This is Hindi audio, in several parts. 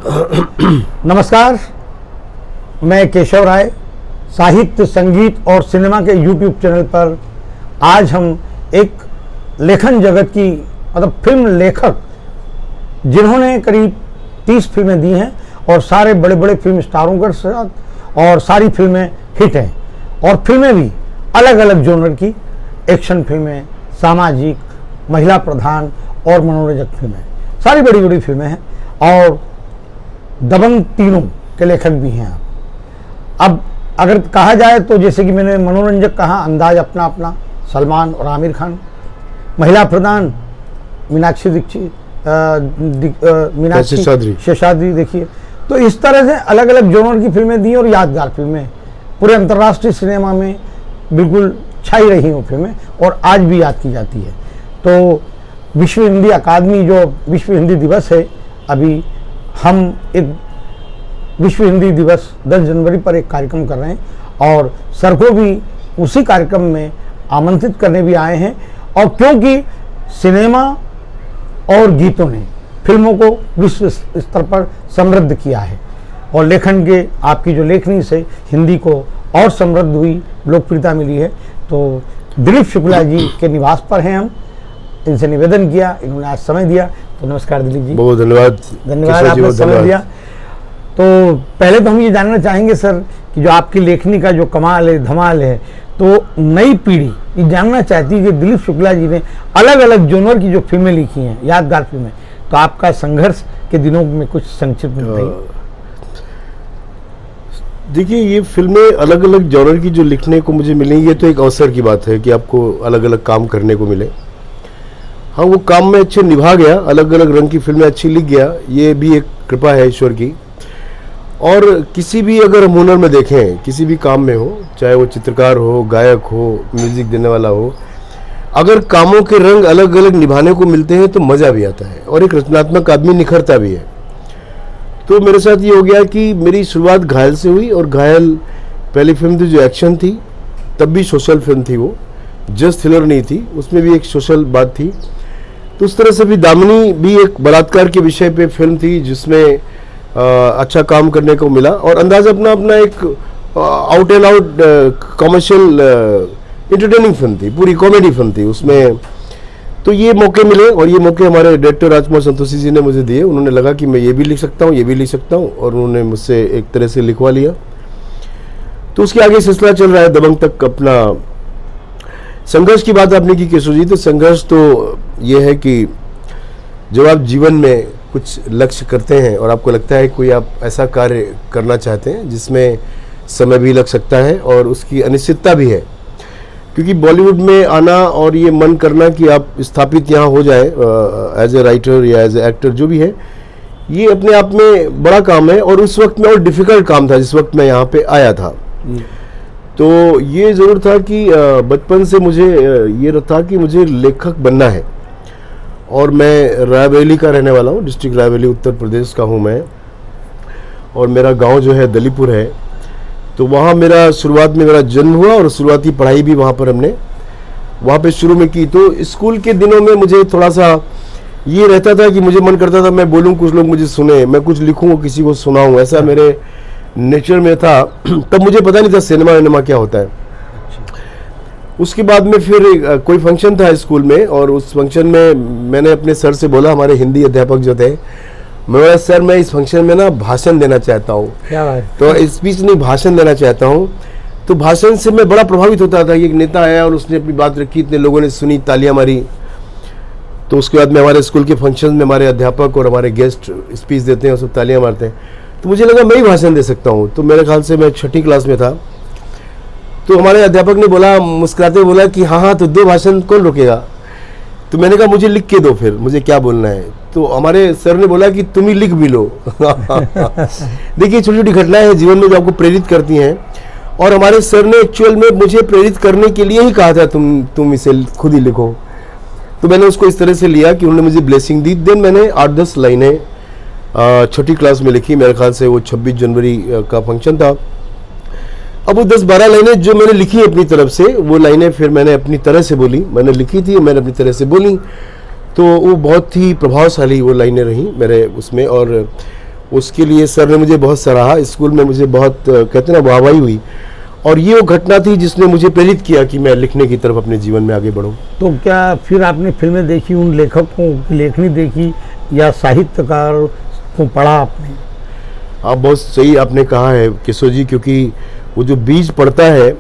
नमस्कार, मैं केशव राय साहित्य, संगीत और सिनेमा के YouTube चैनल पर आज हम एक लेखन जगत की मतलब फिल्म लेखक जिन्होंने करीब 30 फिल्में दी हैं और सारे बड़े बड़े फिल्म स्टारों के साथ, और सारी फिल्में हिट हैं और फिल्में भी अलग अलग जोनर की, एक्शन फिल्में, सामाजिक, महिला प्रधान और मनोरंजक फिल्में, सारी बड़ी बड़ी फिल्में हैं और दबंग तीनों के लेखक भी हैं आप। अब अगर कहा जाए तो जैसे कि मैंने मनोरंजक कहा, अंदाज अपना अपना, सलमान और आमिर खान, महिला प्रधान मीनाक्षी दीक्षित, मीनाक्षी शेषाद्री, देखिए तो इस तरह से अलग अलग जोनर की फिल्में दी और यादगार फिल्में पूरे अंतर्राष्ट्रीय सिनेमा में बिल्कुल छाई रही वो फिल्में और आज भी याद की जाती है। तो विश्व हिंदी अकादमी, जो विश्व हिंदी दिवस है, अभी हम एक विश्व हिंदी दिवस 10 जनवरी पर एक कार्यक्रम कर रहे हैं और सर को भी उसी कार्यक्रम में आमंत्रित करने भी आए हैं। और क्योंकि सिनेमा और गीतों ने फिल्मों को विश्व स्तर पर समृद्ध किया है और लेखन के आपकी जो लेखनी से हिंदी को और समृद्ध हुई, लोकप्रियता मिली है। तो दिलीप शुक्ला जी के निवास पर हैं हम, इनसे निवेदन किया, इन्होंने आज समय दिया, तो नमस्कार दिलीप जी। बहुत धन्यवाद आपने समय दिया। तो पहले तो हम ये जानना चाहेंगे सर कि जो आपकी लेखनी का जो कमाल है, धमाल है, तो नई पीढ़ी ये जानना चाहती है कि दिलीप शुक्ला जी ने अलग अलग जोनर की जो फिल्में लिखी हैं, यादगार फिल्में, तो आपका संघर्ष के दिनों में कुछ संक्षिप्त में बताइए। देखिए, ये फिल्में अलग अलग जॉनर की जो लिखने को मुझे मिली, ये तो एक अवसर की बात है कि आपको अलग अलग काम करने को मिले। हाँ, वो काम में अच्छे निभा गया, अलग अलग रंग की फिल्में अच्छी लिख गया, ये भी एक कृपा है ईश्वर की। और किसी भी अगर हम हुनर में देखें, किसी भी काम में हो, चाहे वो चित्रकार हो, गायक हो, म्यूजिक देने वाला हो, अगर कामों के रंग अलग अलग निभाने को मिलते हैं तो मज़ा भी आता है और एक रचनात्मक आदमी निखरता भी है। तो मेरे साथ ये हो गया कि मेरी शुरुआत घायल से हुई और घायल पहली फिल्म थी जो एक्शन थी, तब भी सोशल फिल्म थी, वो जस्ट थ्रिलर नहीं थी, उसमें भी एक सोशल बात थी। तो उस तरह से भी दामिनी भी एक बलात्कार के विषय पे फिल्म थी जिसमें अच्छा काम करने को मिला और अंदाज़ अपना अपना एक out and out commercial entertaining film थी, पूरी कॉमेडी फिल्म थी उसमें। तो ये मौके मिले और ये मौके हमारे डायरेक्टर राजकुमार संतोषी जी ने मुझे दिए। उन्होंने लगा कि मैं ये भी लिख सकता हूँ, ये भी लिख सकता हूँ, और उन्होंने मुझसे एक तरह से लिखवा लिया। तो उसके आगे सिलसिला चल रहा है दबंग तक अपना। संघर्ष की बात आपने की केशव जी, तो संघर्ष तो ये है कि जब आप जीवन में कुछ लक्ष्य करते हैं और आपको लगता है कोई आप ऐसा कार्य करना चाहते हैं जिसमें समय भी लग सकता है और उसकी अनिश्चितता भी है, क्योंकि बॉलीवुड में आना और ये मन करना कि आप स्थापित यहाँ हो जाए एज ए राइटर या एज ए एक्टर जो भी है, ये अपने आप में बड़ा काम है और उस वक्त में और डिफ़िकल्ट काम था जिस वक्त मैं यहाँ पे आया था। तो ये ज़रूर था कि बचपन से मुझे ये था कि मुझे लेखक बनना है और मैं रायबरेली का रहने वाला हूँ, डिस्ट्रिक्ट रायबरेली उत्तर प्रदेश का हूँ मैं, और मेरा गांव जो है दलीपुर है। तो वहाँ मेरा शुरुआत में मेरा जन्म हुआ और शुरुआती पढ़ाई भी वहाँ पर हमने वहाँ पे शुरू में की। तो स्कूल के दिनों में मुझे थोड़ा सा ये रहता था कि मुझे मन करता था मैं बोलूँ, कुछ लोग मुझे सुने, मैं कुछ लिखूँ, किसी को सुनाऊँ, ऐसा मेरे नेचर में था। तब मुझे पता नहीं था सिनेमा क्या होता है। उसके बाद में फिर कोई फंक्शन था स्कूल में और उस फंक्शन में मैंने अपने सर से बोला, हमारे हिंदी अध्यापक जो थे, मैं बोला सर मैं इस फंक्शन में ना भाषण देना चाहता हूँ। तो स्पीच नहीं, भाषण देना चाहता हूँ। तो भाषण से मैं बड़ा प्रभावित होता था कि एक नेता आया और उसने अपनी बात रखी, इतने लोगों ने सुनी, तालियां मारी। तो उसके बाद में हमारे स्कूल के फंक्शन में हमारे अध्यापक और हमारे गेस्ट स्पीच देते हैं और सब तालियां मारते हैं। तो मुझे लगा मैं ही भाषण दे सकता हूँ। तो मेरे ख्याल से मैं 6ठी क्लास में था। तो हमारे अध्यापक ने बोला, मुस्कुराते बोला कि हाँ तो दो भाषण, कौन रोकेगा। तो मैंने कहा मुझे लिख के दो, फिर मुझे क्या बोलना है। तो हमारे सर ने बोला कि तुम ही लिख भी लो। देखिए, छोटी छोटी घटनाएं हैं जीवन में जो आपको प्रेरित करती हैं, और हमारे सर ने एक्चुअल में मुझे प्रेरित करने के लिए ही कहा था तुम इसे खुद ही लिखो। तो मैंने उसको इस तरह से लिया कि उन्होंने मुझे ब्लेसिंग दी। देन मैंने 8-10 लाइनें 6ठी क्लास में लिखी। मेरे ख्याल से वो 26 जनवरी का फंक्शन था। अब वो 10-12 लाइनें जो मैंने लिखी अपनी तरफ से, वो लाइनें फिर मैंने अपनी तरह से बोली। मैंने लिखी थी, मैंने अपनी तरह से बोली, तो वो बहुत ही प्रभावशाली वो लाइनें रहीं मेरे उसमें। और उसके लिए सर ने मुझे बहुत सराहा, स्कूल में मुझे बहुत कहते हैं ना वाहवाही हुई, और ये वो घटना थी जिसने मुझे प्रेरित किया कि मैं लिखने की तरफ अपने जीवन में आगे बढ़ूं। तो क्या फिर आपने फिल्में देखी, उन लेखकों की लेखनी देखी या साहित्यकार को पढ़ा आपने? आप बहुत सही आपने कहा है किशोर जी, क्योंकि वो जो बीज पड़ता है,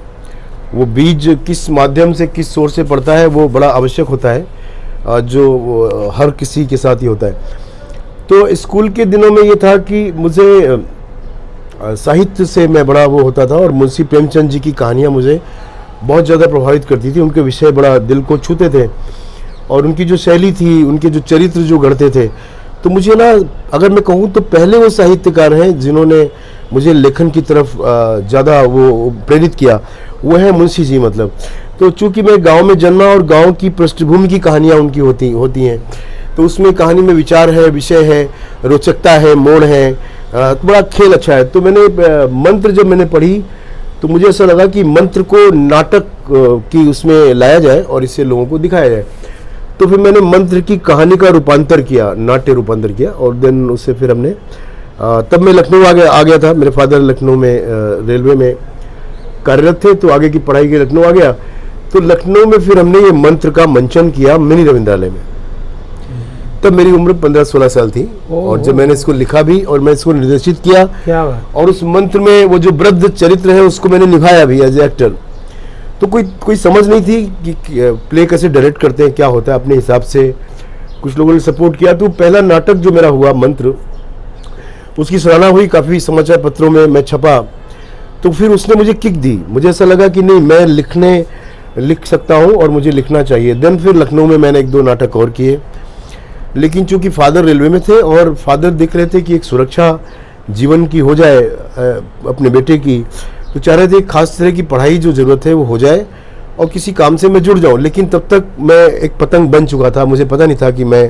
वो बीज किस माध्यम से किस सोर्स से पड़ता है वो बड़ा आवश्यक होता है, जो हर किसी के साथ ही होता है। तो स्कूल के दिनों में ये था कि मुझे साहित्य से मैं बड़ा वो होता था, और मुंशी प्रेमचंद जी की कहानियाँ मुझे बहुत ज़्यादा प्रभावित करती थी। उनके विषय बड़ा दिल को छूते थे, और उनकी जो शैली थी, उनके जो चरित्र जो गढ़ते थे, तो मुझे ना, अगर मैं कहूँ तो पहले वो साहित्यकार हैं जिन्होंने मुझे लेखन की तरफ ज़्यादा वो प्रेरित किया, वो है मुंशी जी। मतलब तो चूँकि मैं गांव में जन्मा और गांव की पृष्ठभूमि की कहानियाँ उनकी होती हैं, तो उसमें कहानी में विचार है, विषय है, रोचकता है, मोड़ है, तो बड़ा खेल अच्छा है। तो मैंने मंत्र जब मैंने पढ़ी तो मुझे ऐसा लगा कि मंत्र को नाटक की उसमें लाया जाए और इसे लोगों को दिखाया जाए। तो फिर मैंने मंत्र की कहानी का रूपांतर किया, नाट्य रूपांतर किया, और देन उससे फिर हमने तब मैं लखनऊ आ गया था। मेरे फादर लखनऊ में रेलवे में कार्यरत थे, तो आगे की पढ़ाई के लखनऊ आ गया। तो लखनऊ में फिर हमने ये मंत्र का मंचन किया मिनी रविंद्रालय में। तब मेरी उम्र 15-16 साल थी, और जब मैंने इसको लिखा भी और मैं इसको निर्देशित किया, और उस मंत्र में वो जो वृद्ध चरित्र है उसको मैंने निभाया भी एज एक्टर। तो कोई समझ नहीं थी कि प्ले कैसे डायरेक्ट करते हैं, क्या होता है, अपने हिसाब से कुछ लोगों ने सपोर्ट किया। तो पहला नाटक जो मेरा हुआ मंत्र, उसकी सराहना हुई, काफ़ी समाचार पत्रों में मैं छपा। तो फिर उसने मुझे किक दी, मुझे ऐसा लगा कि नहीं, मैं लिख सकता हूँ और मुझे लिखना चाहिए। देन फिर लखनऊ में मैंने 1-2 नाटक और किए, लेकिन चूंकि फादर रेलवे में थे और फादर दिख रहे थे कि एक सुरक्षा जीवन की हो जाए अपने बेटे की, तो चाह रहे थे खास तरह की पढ़ाई जो ज़रूरत है वो हो जाए और किसी काम से मैं जुड़ जाऊं। लेकिन तब तक मैं एक पतंग बन चुका था, मुझे पता नहीं था कि मैं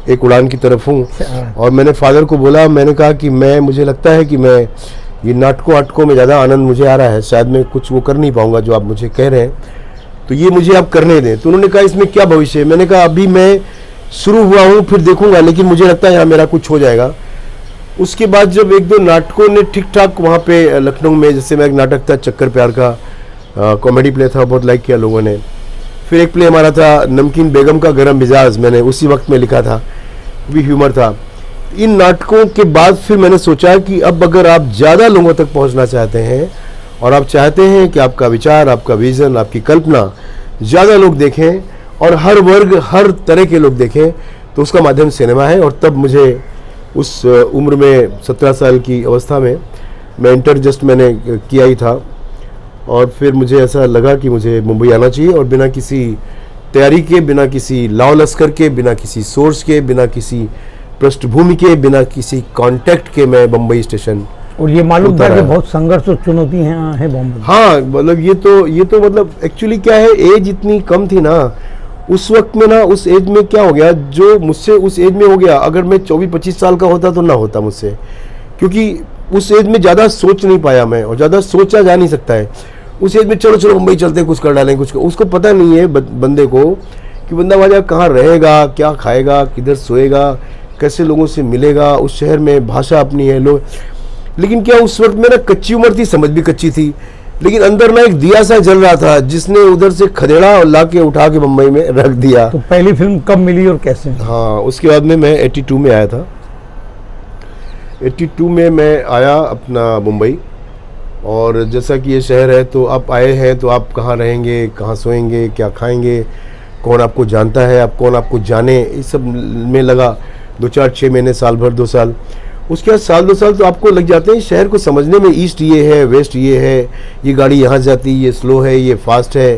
एक उड़ान की तरफ हूं। और मैंने फादर को बोला, मैंने कहा कि मुझे लगता है कि मैं ये नाटकों में ज़्यादा आनंद मुझे आ रहा है, शायद मैं कुछ वो कर नहीं पाऊँगा जो आप मुझे कह रहे हैं, तो ये मुझे आप करने दें। तो उन्होंने कहा इसमें क्या भविष्य है? मैंने कहा अभी मैं शुरू हुआ हूँ, फिर देखूंगा, लेकिन मुझे लगता है यहाँ मेरा कुछ हो जाएगा। उसके बाद जब 1-2 नाटकों ने ठीक ठाक वहाँ पे लखनऊ में, जैसे मैं एक नाटक था चक्कर प्यार का, कॉमेडी प्ले था, बहुत लाइक किया लोगों ने। फिर एक प्ले हमारा था नमकीन बेगम का गरम मिजाज, मैंने उसी वक्त में लिखा था, भी ह्यूमर था। इन नाटकों के बाद फिर मैंने सोचा कि अब अगर आप ज़्यादा लोगों तक पहुँचना चाहते हैं और आप चाहते हैं कि आपका विचार, आपका विज़न, आपकी कल्पना ज़्यादा लोग देखें और हर वर्ग, हर तरह के लोग देखें, तो उसका माध्यम सिनेमा है। और तब मुझे उस उम्र में 17 साल की अवस्था में, मैं इंटर जस्ट मैंने किया ही था, और फिर मुझे ऐसा लगा कि मुझे मुंबई आना चाहिए, और बिना किसी तैयारी के, बिना किसी लाव लश्कर के, बिना किसी सोर्स के, बिना किसी पृष्ठभूमि के, बिना किसी कांटेक्ट के मैं बम्बई स्टेशन। और ये मालूम था कि बहुत संघर्ष और चुनौती है बॉम्बे। हाँ, मतलब ये तो मतलब एक्चुअली क्या है, एज इतनी कम थी ना उस वक्त में ना, उस एज में क्या हो गया जो मुझसे उस एज में हो गया, अगर मैं 24-25 साल का होता तो ना होता मुझसे, क्योंकि उस एज में ज़्यादा सोच नहीं पाया मैं, और ज़्यादा सोचा जा नहीं सकता है उस एज में। चलो मुंबई चलते, कुछ कर डालें, कुछ उसको पता नहीं है बंदे को कि बंदा वहाँ कहाँ रहेगा, क्या खाएगा, किधर सोएगा, कैसे लोगों से मिलेगा, उस शहर में भाषा अपनी है लोग। लेकिन क्या उस वक्त में ना कच्ची उम्र थी, समझ भी कच्ची थी, लेकिन अंदर ना एक दिया सा जल रहा था जिसने उधर से खदेड़ा और ला के उठा के मुंबई में रख दिया। तो पहली फिल्म कब मिली और कैसे? हाँ, उसके बाद में मैं 82 में आया था। 82 में मैं आया अपना मुंबई, और जैसा कि ये शहर है, तो आप आए हैं तो आप कहाँ रहेंगे, कहाँ सोएंगे, क्या खाएंगे, कौन आपको जानता है, आप कौन आपको जाने, इस सब में लगा 2-4-6 महीने, साल भर, 2 साल। उसके बाद 1-2 साल तो आपको लग जाते हैं शहर को समझने में, ईस्ट ये है, वेस्ट ये है, ये गाड़ी यहाँ जाती, ये स्लो है, ये फास्ट है,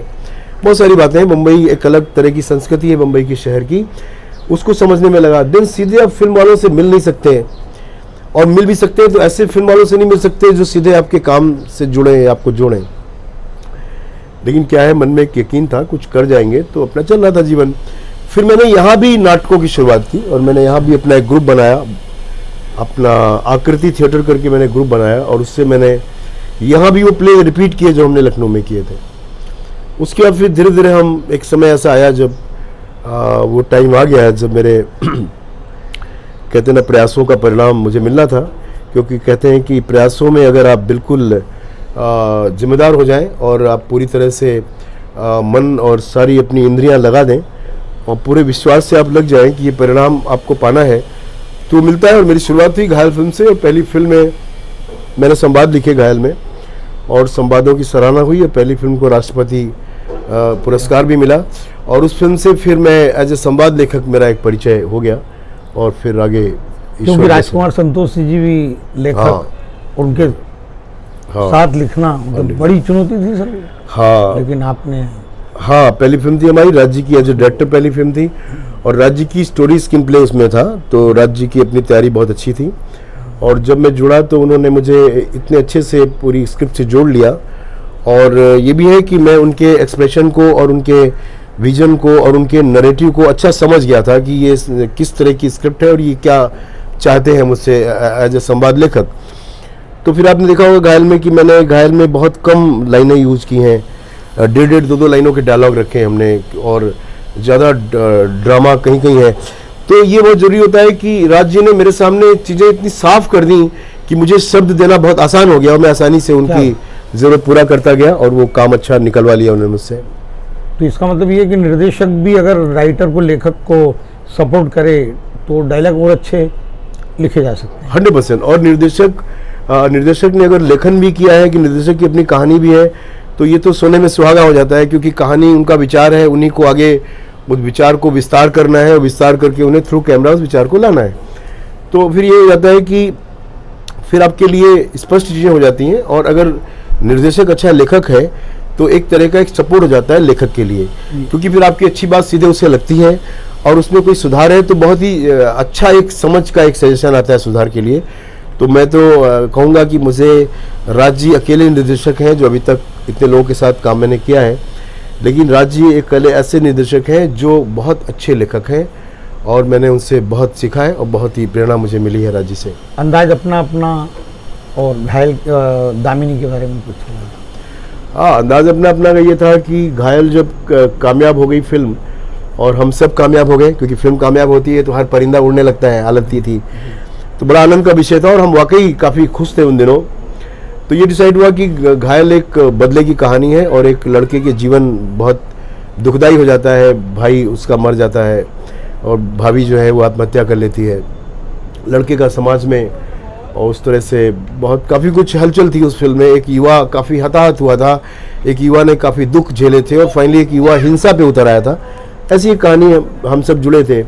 बहुत सारी बातें हैं। मुंबई एक अलग तरह की संस्कृति है मुंबई की शहर की, उसको समझने में लगा। दिन सीधे आप फिल्म वालों से मिल नहीं सकते, और मिल भी सकते हैं तो ऐसे फिल्म वालों से नहीं मिल सकते जो सीधे आपके काम से जुड़े, आपको जोड़ें। लेकिन क्या है, मन में एक यकीन था कुछ कर जाएंगे, तो अपना चल रहा था जीवन। फिर मैंने यहाँ भी नाटकों की शुरुआत की, और मैंने यहाँ भी अपना एक ग्रुप बनाया, अपना आकृति थिएटर करके मैंने ग्रुप बनाया, और उससे मैंने यहाँ भी वो प्ले रिपीट किए जो हमने लखनऊ में किए थे। उसके बाद फिर धीरे धीरे हम, एक समय ऐसा आया जब वो टाइम आ गया जब मेरे कहते हैं ना, प्रयासों का परिणाम मुझे मिलना था, क्योंकि कहते हैं कि प्रयासों में अगर आप बिल्कुल जिम्मेदार हो जाएं और आप पूरी तरह से मन और सारी अपनी इंद्रियां लगा दें और पूरे विश्वास से आप लग जाएं कि ये परिणाम आपको पाना है, तो मिलता है। और मेरी शुरुआत हुई घायल फिल्म से, और पहली फिल्म में मैंने संवाद लिखे घायल में, और संवादों की सराहना हुई, और पहली फिल्म को राष्ट्रपति पुरस्कार भी मिला। और उस फिल्म से फिर मैं एज ए संवाद लेखक मेरा एक परिचय हो गया, और फिर आगे क्योंकि राजकुमार संतोष जी भी लेखक, हाँ, उनके साथ लिखना मतलब बड़ी चुनौती थी सर। हाँ, लेकिन आपने, हाँ, पहली फिल्म थी हमारी, राज्य की एज ए डायरेक्टर पहली फिल्म थी, और राज्य की स्टोरी स्क्रीन प्ले उसमें था, तो राज्य की अपनी तैयारी बहुत अच्छी थी। और जब मैं जुड़ा तो उन्होंने मुझे इतने अच्छे से पूरी स्क्रिप्ट से जोड़ लिया, और ये भी है कि मैं उनके एक्सप्रेशन को और उनके विजन को और उनके नरेटिव को अच्छा समझ गया था कि ये किस तरह की स्क्रिप्ट है और ये क्या चाहते हैं मुझसे एज ए संवाद लेखक। तो फिर आपने देखा होगा घायल में कि मैंने घायल में बहुत कम लाइनें यूज़ की हैं, 1.5 2 लाइनों के डायलॉग रखे हैं हमने, और ज़्यादा ड्रामा कहीं कहीं है। तो ये बहुत ज़रूरी होता है कि राज्य ने मेरे सामने चीज़ें इतनी साफ कर दी कि मुझे शब्द देना बहुत आसान हो गया, और मैं आसानी से उनकी ज़रूरत पूरा करता गया, और वो काम अच्छा निकलवा लिया उन्होंने मुझसे। तो इसका मतलब ये है कि निर्देशक भी अगर राइटर को, लेखक को सपोर्ट करे तो डायलॉग और अच्छे लिखे जा सकते हैं। 100%। और निर्देशक ने अगर लेखन भी किया है, कि निर्देशक की अपनी कहानी भी है, तो ये तो सोने में सुहागा हो जाता है, क्योंकि कहानी उनका विचार है, उन्हीं को आगे उस विचार को विस्तार करना है, और विस्तार करके उन्हें थ्रू कैमरा उस विचार को लाना है। तो फिर ये हो जाता है कि फिर आपके लिए स्पष्ट चीज़ें हो जाती हैं। और अगर निर्देशक अच्छा लेखक है तो एक तरह का एक सपोर्ट हो जाता है लेखक के लिए, क्योंकि फिर आपकी अच्छी बात सीधे उसे लगती है, और उसमें कोई सुधार है तो बहुत ही अच्छा एक समझ का एक सजेशन आता है सुधार के लिए। तो मैं तो कहूँगा कि मुझे राज्य अकेले निर्देशक हैं जो अभी तक इतने लोगों के साथ काम मैंने किया है, लेकिन राज्य एक ऐसे निर्देशक हैं जो बहुत अच्छे लेखक हैं, और मैंने उनसे बहुत सीखा है, और बहुत ही प्रेरणा मुझे मिली है राज्य से। अंदाज अपना अपना और घायल दामिनी के बारे में कुछ? हाँ, अंदाज अपना अपना का ये था कि घायल जब कामयाब हो गई फिल्म, और हम सब कामयाब हो गए, क्योंकि फिल्म कामयाब होती है तो हर परिंदा उड़ने लगता है, हालत ये थी, तो बड़ा आनंद का विषय था, और हम वाकई काफ़ी खुश थे उन दिनों। तो ये डिसाइड हुआ कि घायल एक बदले की कहानी है, और एक लड़के के जीवन बहुत दुखदाई हो जाता है, भाई उसका मर जाता है, और भाभी जो है वो आत्महत्या कर लेती है, लड़के का समाज में, और उस तरह से बहुत काफ़ी कुछ हलचल थी उस फिल्म में। एक युवा काफ़ी हताहत हुआ था, एक युवा ने काफ़ी दुख झेले थे, और फाइनली एक युवा हिंसा पे उतर आया था। ऐसी एक कहानी हम सब जुड़े थे।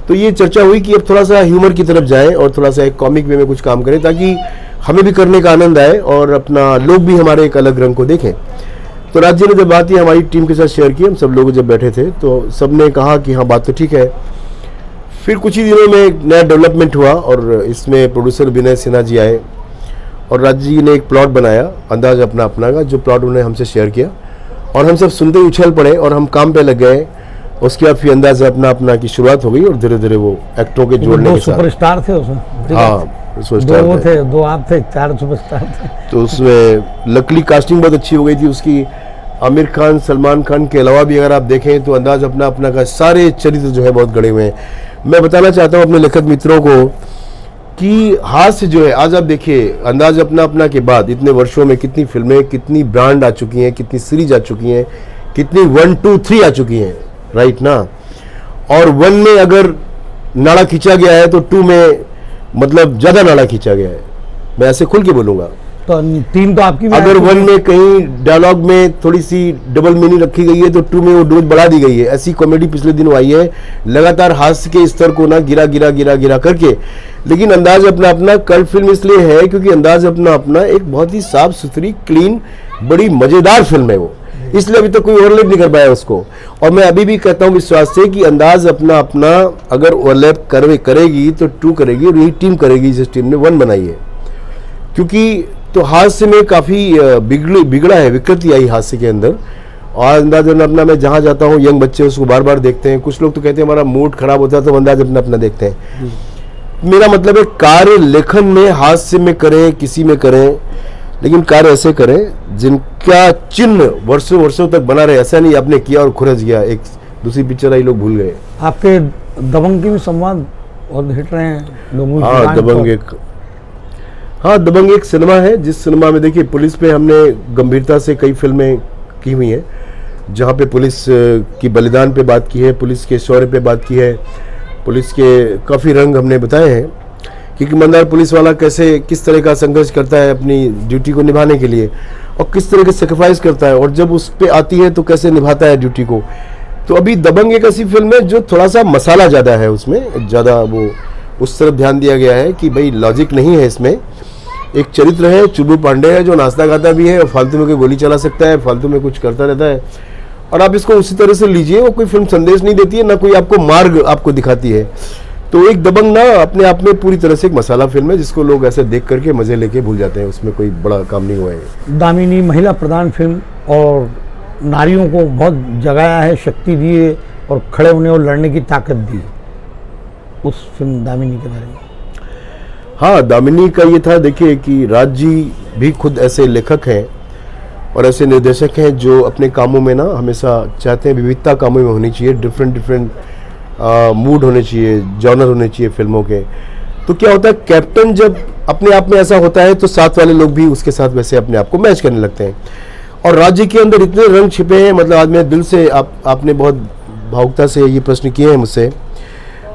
तो ये चर्चा हुई कि अब थोड़ा सा ह्यूमर की तरफ जाएं, और थोड़ा सा एक कॉमिक वे में कुछ काम करें, ताकि हमें भी करने का आनंद आए, और अपना लोग भी हमारे एक अलग रंग को देखें। तो राज्य ने जब बात ही हमारी टीम के साथ शेयर की, हम सब लोग जब बैठे थे, तो सब ने कहा कि हाँ, बात तो ठीक है। फिर कुछ ही दिनों में एक नया डेवलपमेंट हुआ, और इसमें प्रोड्यूसर विनय सिन्हा जी आए, और राज्य जी ने एक प्लॉट बनाया अंदाज अपना अपना का, जो प्लॉट उन्होंने हमसे शेयर किया, और हम सब सुनते ही उछल पड़े, और हम काम पे लग गए। उसके बाद फिर अंदाज अपना अपना की शुरुआत हो गई, और धीरे धीरे वो एक्टरों के जोड़ने के साथ। सुपरस्टार थे उसमें। हाँ, दो थे, 2 आप थे, 4 सुपरस्टार थे। तो उसमें लकली कास्टिंग बहुत अच्छी हो गई थी उसकी। आमिर खान, सलमान खान के अलावा भी अगर आप देखें तो अंदाज अपना अपना का सारे चरित्र जो है बहुत गड़े हुए हैं। मैं बताना चाहता हूँ अपने लेखक मित्रों को कि हास्य जो है, आज आप देखिए अंदाज अपना अपना के बाद इतने वर्षों में कितनी फिल्में, कितनी ब्रांड आ चुकी हैं, कितनी सीरीज आ चुकी हैं, कितनी 1 2 3 आ चुकी हैं, राइट ना। और 1 में अगर नाड़ा खींचा गया है तो 2 में मतलब ज़्यादा नाड़ा खींचा गया है, मैं ऐसे खुल के बोलूँगा। तो 3 तो आपकी। अगर 1 में कहीं डायलॉग में थोड़ी सी डबल मीनिंग रखी गई है तो 2 में वो डोज बढ़ा दी गई है। ऐसी कॉमेडी पिछले दिनों आई है, लगातार हास्य के स्तर को ना गिरा गिरा गिरा गिरा करके। लेकिन अंदाज अपना अपना कल्ट फिल्म इसलिए है क्योंकि अंदाज अपना अपना एक बहुत ही साफ सुथरी, क्लीन, बड़ी मजेदार फिल्म है वो, इसलिए अभी तक कोई ओवरलैप नहीं कर पाया उसको। और मैं अभी भी कहता हूँ विश्वास से कि अंदाज अपना अपना अगर ओवरलैप करेगी तो 2 करेगी, और यही टीम करेगी जिस टीम ने 1 बनाई है। क्योंकि तो हास्य में काफ़ी बिगड़ा है, विकृति आई हास्य के अंदर। और अंदाज अपना मैं जहाँ जाता हूँ यंग बच्चे उसको बार बार देखते हैं। कुछ लोग तो कहते हैं हमारा मूड खराब होता है तो अंदाज अपना अपना देखते हैं। मेरा मतलब है कार्य लेखन में, हास्य में करें, किसी में करें, लेकिन कार्य ऐसे करें जिनका चिन्ह वर्षों वर्षों तक बना रहे। ऐसा नहीं आपने किया और खुरच गया, एक दूसरी पिक्चर आई लोग भूल गए। आपके दबंग की भी संवाद बहुत हिट रहे हैं लोग। हाँ दबंग एक सिनेमा है जिस सिनेमा में देखिए पुलिस पे हमने गंभीरता से कई फिल्में की हुई हैं, जहाँ पे पुलिस की बलिदान पे बात की है, पुलिस के शौर्य पे बात की है, पुलिस के काफ़ी रंग हमने बताए हैं कि ईमानदार पुलिस वाला कैसे किस तरह का संघर्ष करता है अपनी ड्यूटी को निभाने के लिए और किस तरह के सेक्रीफाइस करता है, और जब उस पे आती है तो कैसे निभाता है ड्यूटी को। तो अभी दबंग एक ऐसी फिल्म है जो थोड़ा सा मसाला ज़्यादा है, उसमें ज़्यादा वो उस तरफ ध्यान दिया गया है कि भाई लॉजिक नहीं है इसमें। एक चरित्र है चुब्बू पांडे है जो नाचता गाता भी है और फालतू में कोई गोली चला सकता है, फालतू में कुछ करता रहता है, और आप इसको उसी तरह से लीजिए। वो कोई फिल्म संदेश नहीं देती है, ना कोई आपको मार्ग आपको दिखाती है। तो एक दबंग ना अपने आप में पूरी तरह से एक मसाला फिल्म है जिसको लोग ऐसे देख करके मजे लेके भूल जाते हैं, उसमें कोई बड़ा काम नहीं हुआ है। दामिनी महिला प्रधान फिल्म और नारियों को बहुत जगाया है, शक्ति दी है और खड़े होने और लड़ने की ताकत दी, उस फिल्म दामिनी के बारे में। हाँ, दामिनी का ये था देखिए कि राज जी भी खुद ऐसे लेखक हैं और ऐसे निर्देशक हैं जो अपने कामों में ना हमेशा चाहते हैं विविधता कामों में होनी चाहिए, डिफरेंट मूड होने चाहिए, जॉनर होने चाहिए फिल्मों के। तो क्या होता है, कैप्टन जब अपने आप में ऐसा होता है तो साथ वाले लोग भी उसके साथ वैसे अपने आप को मैच करने लगते हैं। और राज्य के अंदर इतने रंग छिपे हैं, मतलब आज मैं दिल से आपने बहुत भावुकता से ये प्रश्न किए हैं मुझसे।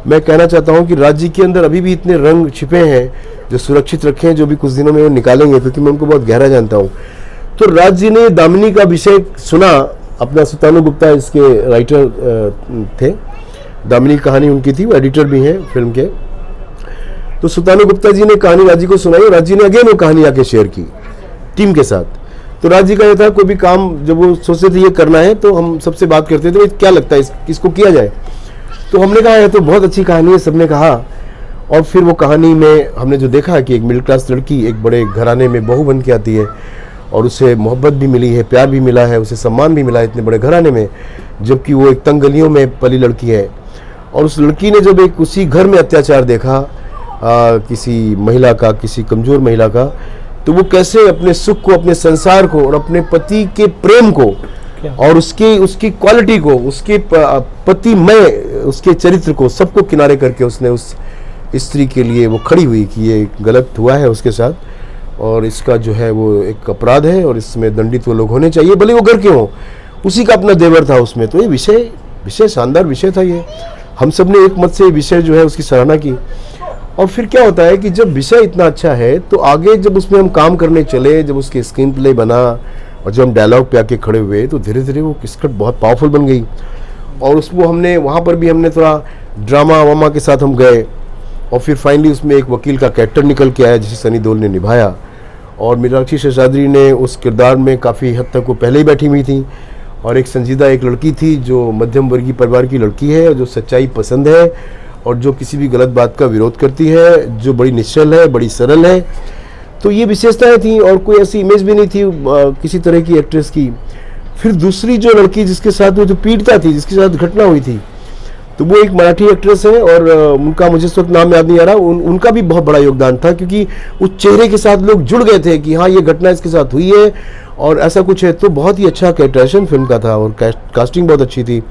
मैं कहना चाहता हूँ कि राज्य के अंदर अभी भी इतने रंग छिपे हैं जो सुरक्षित रखे हैं, जो भी कुछ दिनों में वो निकालेंगे, क्योंकि मैं उनको बहुत गहरा जानता हूँ। तो राज्य ने दामिनी का विषय सुना, अपना सुतानु गुप्ता इसके राइटर थे, दामिनी कहानी उनकी थी, वो एडिटर भी हैं फिल्म के। तो सुतानु गुप्ता जी ने कहानी राजी को सुनाई और राजी ने अगेन वो कहानी आके शेयर की टीम के साथ। तो राजी का ये था कोई भी काम जब वो सोचते थे ये करना है तो हम सबसे बात करते थे क्या लगता है इसको किया जाए। तो हमने कहा ये तो बहुत अच्छी कहानी है, सबने कहा। और फिर वो कहानी में हमने जो देखा कि एक मिडिल क्लास लड़की एक बड़े घराने में बहू बन के आती है और उसे मोहब्बत भी मिली है, प्यार भी मिला है, उसे सम्मान भी मिला है इतने बड़े घराने में, जबकि वो एक तंग गलियों में पली लड़की है। और उस लड़की ने जब एक उसी घर में अत्याचार देखा किसी महिला का, किसी कमज़ोर महिला का, तो वो कैसे अपने सुख को, अपने संसार को और अपने पति के प्रेम को और उसकी क्वालिटी को, उसके पतिमय उसके चरित्र को, सबको किनारे करके उसने उस स्त्री के लिए वो खड़ी हुई कि ये गलत हुआ है उसके साथ और इसका जो है वो एक अपराध है और इसमें दंडित वो लोग होने चाहिए, भले वो घर के हों। उसी का अपना देवर था उसमें। तो ये विषय शानदार विषय था। ये हम सब ने एक मत से विषय जो है उसकी सराहना की। और फिर क्या होता है कि जब विषय इतना अच्छा है तो आगे जब उसमें हम काम करने चले, जब उसकी स्क्रीन प्ले बना और जब हम डायलॉग पे आके खड़े हुए तो धीरे धीरे वो स्क्रिप्ट बहुत पावरफुल बन गई। और उसको हमने वहाँ पर भी हमने थोड़ा ड्रामा वामा के साथ हम गए और फिर फाइनली उसमें एक वकील का कैरेक्टर निकल के आया जिसे सनी देओल ने निभाया। और मीनाक्षी शेषाद्री ने उस किरदार में काफ़ी हद तक वो पहले ही बैठी हुई थी और एक संजीदा एक लड़की थी जो मध्यम वर्गीय परिवार की लड़की है, जो सच्चाई पसंद है और जो किसी भी गलत बात का विरोध करती है, जो बड़ी निश्चल है, बड़ी सरल है। तो ये विशेषताएं थी और कोई ऐसी इमेज भी नहीं थी किसी तरह की एक्ट्रेस की। फिर दूसरी जो लड़की जिसके साथ वो जो पीड़िता थी, जिसके साथ घटना हुई थी, तो वो एक मराठी एक्ट्रेस है और उनका मुझे इस वक्त नाम याद नहीं आ रहा। उनका भी बहुत बड़ा योगदान था क्योंकि उस चेहरे के साथ लोग जुड़ गए थे कि हाँ ये घटना इसके साथ हुई है और ऐसा कुछ है। तो बहुत ही अच्छा कैरेक्टराइजेशन फिल्म का था और कास्टिंग बहुत अच्छी थी।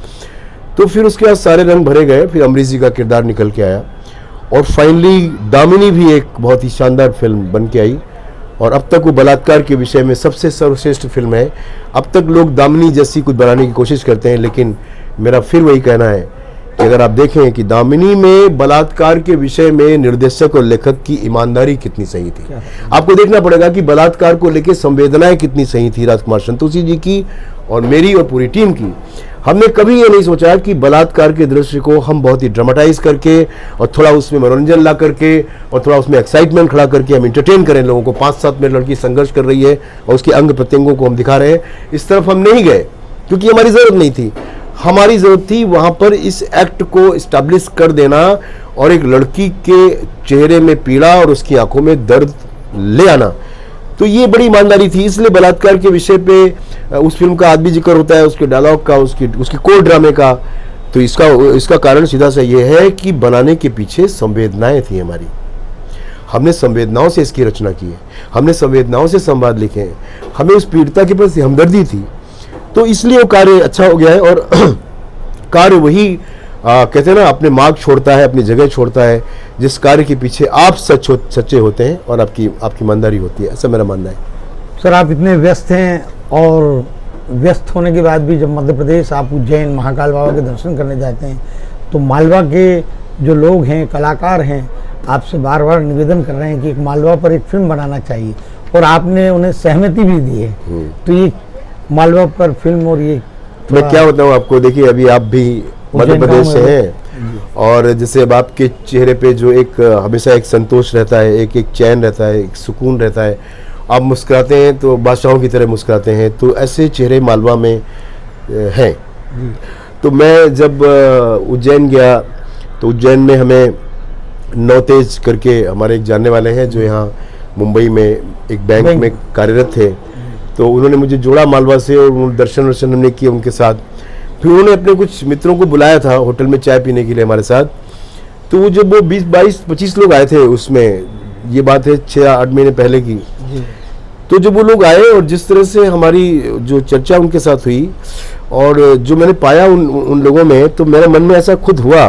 तो फिर उसके बाद सारे रंग भरे गए, फिर अमरीश जी का किरदार निकल के आया और फाइनली दामिनी भी एक बहुत ही शानदार फिल्म बन के आई। और अब तक वो बलात्कार के विषय में सबसे सर्वश्रेष्ठ फिल्म है। अब तक लोग दामिनी जैसी कुछ बनाने की कोशिश करते हैं, लेकिन मेरा फिर वही कहना है कि अगर आप देखें कि दामिनी में बलात्कार के विषय में निर्देशक और लेखक की ईमानदारी कितनी सही थी। आपको देखना पड़ेगा कि बलात्कार को लेकर संवेदनाएं कितनी सही थी राजकुमार संतोषी जी की और मेरी और पूरी टीम की। हमने कभी ये नहीं सोचा कि बलात्कार के दृश्य को हम बहुत ही ड्रामेटाइज करके और थोड़ा उसमें मनोरंजन ला करके और थोड़ा उसमें एक्साइटमेंट खड़ा करके हम इंटरटेन करें लोगों को। 5-7 मिनट लड़की संघर्ष कर रही है और उसके अंग प्रत्यंगों को हम दिखा रहे हैं, इस तरफ हम नहीं गए क्योंकि हमारी ज़रूरत नहीं थी। हमारी ज़रूरत थी वहाँ पर इस एक्ट को इस्टेब्लिश कर देना और एक लड़की के चेहरे में पीड़ा और उसकी आंखों में दर्द ले आना। तो ये बड़ी ईमानदारी थी। इसलिए बलात्कार के विषय पे उस फिल्म का आज भी जिक्र होता है, उसके डायलॉग का, उसकी कोर ड्रामे का। तो इसका कारण सीधा सा ये है कि बनाने के पीछे संवेदनाएं थी हमारी। हमने संवेदनाओं से इसकी रचना की है, हमने संवेदनाओं से संवाद लिखे हैं, हमें उस पीड़िता के प्रति हमदर्दी थी। तो इसलिए वो कार्य अच्छा हो गया है और कार्य वही कहते हैं ना, अपने मार्ग छोड़ता है, अपनी जगह छोड़ता है जिस कार्य के पीछे आप सच्चे होते हैं और आपकी ईमानदारी होती है, ऐसा मेरा मानना है। सर, आप इतने व्यस्त हैं और व्यस्त होने के बाद भी जब मध्य प्रदेश आप उज्जैन महाकाल बाबा के दर्शन करने जाते हैं तो मालवा के जो लोग हैं, कलाकार हैं, आपसे बार बार निवेदन कर रहे हैं कि एक मालवा पर एक फिल्म बनाना चाहिए और आपने उन्हें सहमति भी दी है। तो ये मालवा पर फिल्म और ये मैं क्या बताऊं आपको, देखिए अभी आप भी मध्य प्रदेश से हैं और जैसे अब आपके चेहरे पे जो एक हमेशा एक संतोष रहता है, एक चैन रहता है, एक सुकून रहता है, आप मुस्कुराते हैं तो बादशाहों की तरह मुस्कुराते हैं, तो ऐसे चेहरे मालवा में हैं। तो मैं जब उज्जैन गया तो उज्जैन में हमें नौतेज करके हमारे एक जानने वाले हैं जो यहाँ मुंबई में एक बैंक में कार्यरत थे, तो उन्होंने मुझे जोड़ा मालवा से और दर्शन हमने किए उनके साथ। फिर उन्होंने अपने कुछ मित्रों को बुलाया था होटल में चाय पीने के लिए हमारे साथ। तो वो जब वो 20-22-25 लोग आए थे, उसमें ये बात है 6-8 महीने पहले की। तो जब वो लोग आए और जिस तरह से हमारी जो चर्चा उनके साथ हुई और जो मैंने पाया उन लोगों में, तो मेरे मन में ऐसा खुद हुआ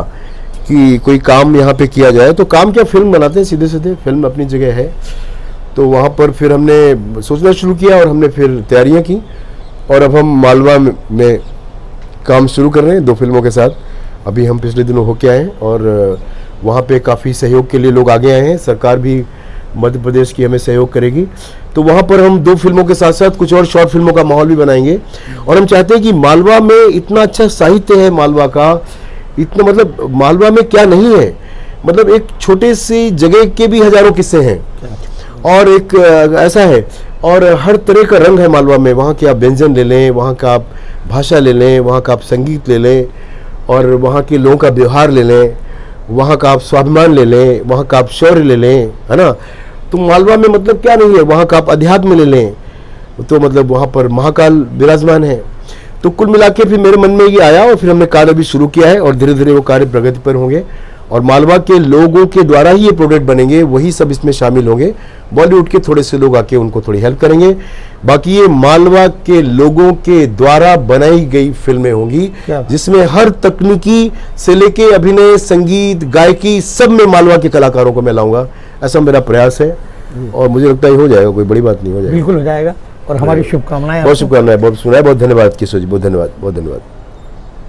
कि कोई काम यहाँ पे किया जाए। तो काम क्या, फिल्म बनाते हैं, सीधे सीधे फिल्म अपनी जगह है। तो वहाँ पर फिर हमने सोचना शुरू किया और हमने फिर तैयारियाँ की और अब हम मालवा में काम शुरू कर रहे हैं 2 फिल्मों के साथ। अभी हम पिछले दिनों होके आए हैं और वहाँ पे काफ़ी सहयोग के लिए लोग आगे आए हैं। सरकार भी मध्य प्रदेश की हमें सहयोग करेगी, तो वहाँ पर हम 2 फिल्मों के साथ साथ कुछ और शॉर्ट फिल्मों का माहौल भी बनाएंगे। और हम चाहते हैं कि मालवा में इतना अच्छा साहित्य है, मालवा का इतना, मतलब मालवा में क्या नहीं है, मतलब एक छोटे सी जगह के भी हजारों किस्से हैं और एक ऐसा है, और हर तरह का रंग है मालवा में। वहाँ के आप व्यंजन ले लें, वहाँ का आप भाषा ले लें, वहाँ का आप संगीत ले लें और वहाँ के लोगों का व्यवहार ले लें, वहाँ का आप स्वाभिमान ले लें, वहाँ का आप शौर्य ले लें, है ना। तो मालवा में मतलब क्या नहीं है, वहाँ का आप अध्यात्म ले लें, तो मतलब वहाँ पर महाकाल विराजमान है। तो कुल मिला के फिर मेरे मन में ये आया और फिर हमने कार्य भी शुरू किया है और धीरे धीरे वो कार्य प्रगति पर होंगे और मालवा के लोगों के द्वारा ही ये प्रोडक्ट बनेंगे, वही सब इसमें शामिल होंगे। बॉलीवुड के थोड़े से लोग आके उनको थोड़ी हेल्प करेंगे, बाकी ये मालवा के लोगों के द्वारा बनाई गई फिल्में होंगी जिसमें हर तकनीकी से लेके अभिनय, संगीत, गायकी, सब में मालवा के कलाकारों को मैं लाऊंगा। ऐसा मेरा प्रयास है और मुझे लगता है हो जाएगा, कोई बड़ी बात नहीं, हो जाएगा, बिल्कुल हो जाएगा। और हमारी शुभकामनाएं, बहुत शुभकामनाएं, बहुत सुना है, बहुत धन्यवाद किशोर जी, बहुत धन्यवाद, बहुत धन्यवाद।